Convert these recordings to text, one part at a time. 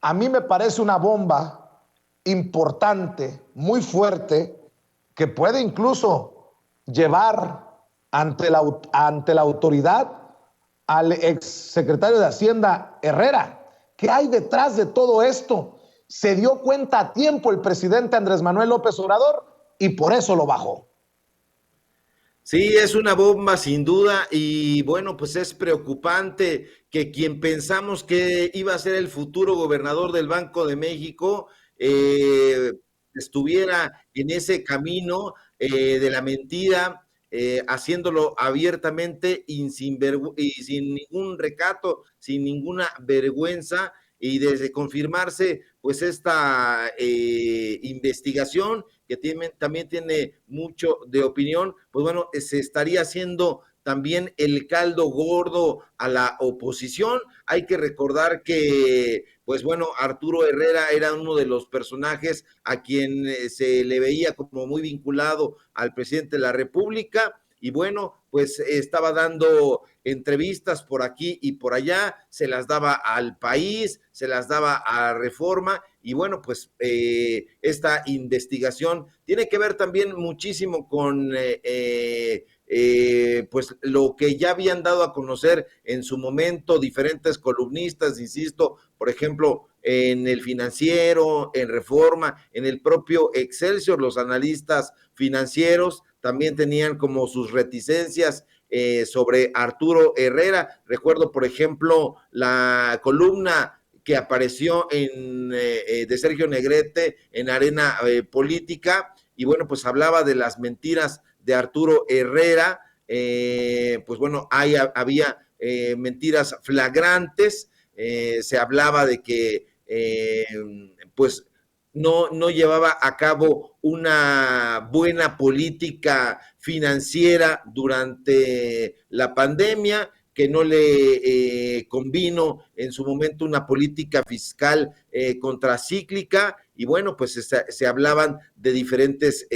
a mí me parece una bomba importante, muy fuerte, que puede incluso llevar ante la autoridad al exsecretario de Hacienda Herrera. ¿Qué hay detrás de todo esto? Se dio cuenta a tiempo el presidente Andrés Manuel López Obrador y por eso lo bajó. Sí, es una bomba sin duda y bueno, pues es preocupante que quien pensamos que iba a ser el futuro gobernador del Banco de México eh, estuviera en ese camino de la mentira, haciéndolo abiertamente y sin ningún recato, sin ninguna vergüenza y desde confirmarse pues esta investigación que también tiene mucho de opinión, pues bueno, se estaría haciendo también el caldo gordo a la oposición. Hay que recordar que, pues bueno, Arturo Herrera era uno de los personajes a quien se le veía como muy vinculado al presidente de la República y bueno, pues estaba dando entrevistas por aquí y por allá, se las daba al País, se las daba a Reforma y bueno, pues esta investigación tiene que ver también muchísimo con pues lo que ya habían dado a conocer en su momento diferentes columnistas, insisto, por ejemplo, en el Financiero, en Reforma, en el propio Excelsior, los analistas financieros también tenían como sus reticencias sobre Arturo Herrera. Recuerdo, por ejemplo, la columna que apareció de Sergio Negrete en Arena Política, y bueno, pues hablaba de las mentiras de Arturo Herrera, pues bueno, había mentiras flagrantes, se hablaba de que pues no llevaba a cabo una buena política financiera durante la pandemia, que no le convino en su momento una política fiscal contracíclica y bueno, pues se hablaban de diferentes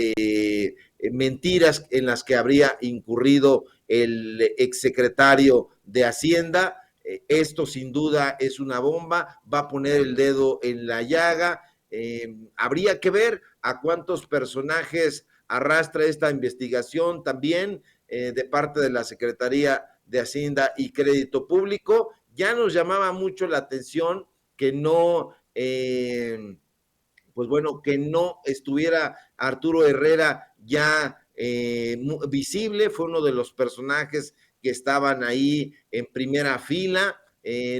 mentiras en las que habría incurrido el exsecretario de Hacienda. Esto sin duda es una bomba, va a poner el dedo en la llaga. Habría que ver a cuántos personajes arrastra esta investigación también de parte de la Secretaría de Hacienda y Crédito Público. Ya nos llamaba mucho la atención que no, pues bueno, que no estuviera Arturo Herrera ya visible, fue uno de los personajes que estaban ahí en primera fila,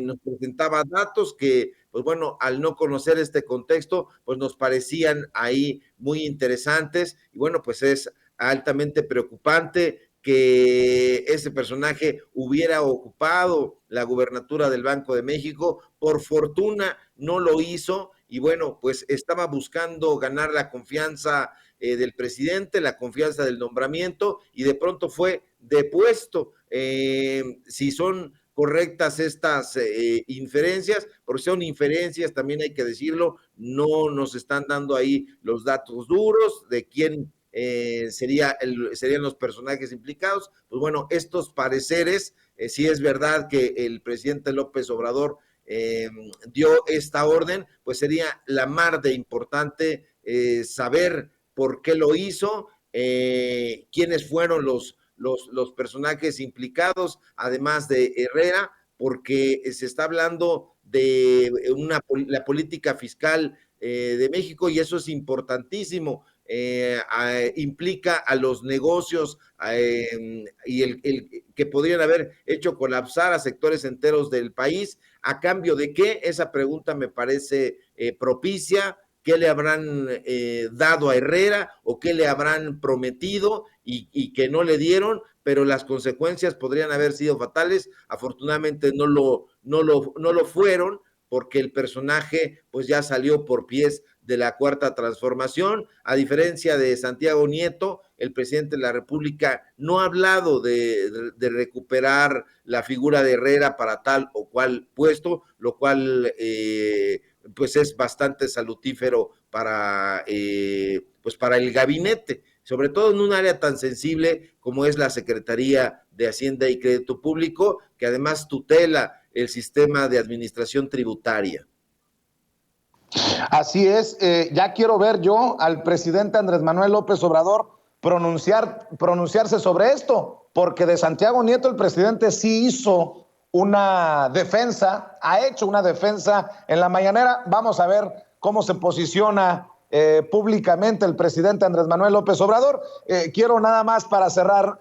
nos presentaba datos que, pues bueno, al no conocer este contexto, pues nos parecían ahí muy interesantes y bueno, pues es altamente preocupante que ese personaje hubiera ocupado la gubernatura del Banco de México. Por fortuna no lo hizo y bueno, pues estaba buscando ganar la confianza del presidente, la confianza del nombramiento y de pronto fue depuesto. Si son correctas estas inferencias, porque son inferencias, también hay que decirlo, no nos están dando ahí los datos duros de quién serían los personajes implicados. Pues bueno, estos pareceres, si es verdad que el presidente López Obrador dio esta orden, pues sería la mar de importante saber por qué lo hizo, quiénes fueron los personajes implicados, además de Herrera, porque se está hablando de la política fiscal de México y eso es importantísimo. Implica a los negocios y el que podrían haber hecho colapsar a sectores enteros del país. ¿A cambio de qué? Esa pregunta me parece propicia. ¿Qué le habrán dado a Herrera o qué le habrán prometido y que no le dieron? Pero las consecuencias podrían haber sido fatales. Afortunadamente no lo fueron porque el personaje pues ya salió por pies de la Cuarta Transformación. A diferencia de Santiago Nieto, el presidente de la República no ha hablado de recuperar la figura de Herrera para tal o cual puesto, lo cual pues es bastante salutífero pues para el gabinete, sobre todo en un área tan sensible como es la Secretaría de Hacienda y Crédito Público, que además tutela el sistema de administración tributaria. Así es, ya quiero ver yo al presidente Andrés Manuel López Obrador pronunciarse sobre esto, porque de Santiago Nieto el presidente sí hizo una defensa, ha hecho una defensa en la mañanera. Vamos a ver cómo se posiciona públicamente el presidente Andrés Manuel López Obrador. Quiero nada más para cerrar,